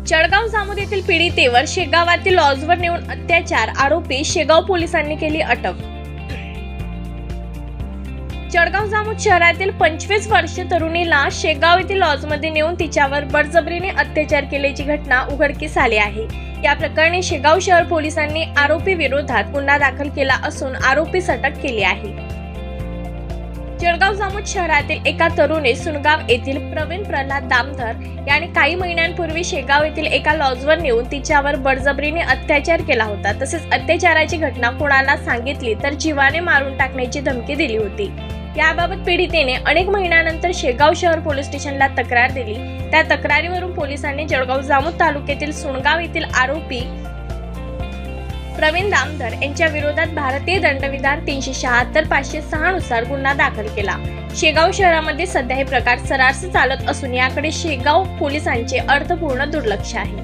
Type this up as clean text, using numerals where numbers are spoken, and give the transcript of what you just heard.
जळगाव जामोद येथील पीडितेवर शेगावातील लॉजवर नेऊन अत्याचार, आरोपी शेगाव पोलिसांनी केली अटक। जळगाव जामोद शहरातील 25 वर्षीय तरुणीला शेगाव येथील लॉजमध्ये नेऊन तिच्यावर बळजबरीने अत्याचार केल्याची घटना उघडकीस आली आहे। या प्रकरणी शेगाव शहर पोलिसांनी आरोपी विरोधात गुन्हा दाखल केला असून आरोपीस अटक केली आहे। जळगाव जामोद शहरातील एका तरुणी सुनगाव येथील प्रवीण प्रल्हाद दामधर याने काही महिन्यांपूर्वी शेगाव येथील एका लॉजवर नेऊन तिच्यावर बळजबरीने अत्याचार केला होता। तसेच अत्याचाराची घटना कोणाला सांगितली तर जीवाने मारून टाकण्याची धमकी दिली होती। याबाबत पीडितेने अनेक महिन्यानंतर शेगाव शहर पोलीस स्टेशनला तक्रार दिली। त्या तक्रारीवरून पोलिसांनी जळगाव जामोद तालुक्यातील सुनगाव येथील आरोपी प्रवीण दामधर यांच्या विरोधात भारतीय दंडविधान 376-506 नुसार गुन्हा दाखल केला। शेगाव शहरामध्ये सध्या हे प्रकार सर्रास चालत असून याकडे शेगाव पोलिसांचे अर्थपूर्ण दुर्लक्ष आहे।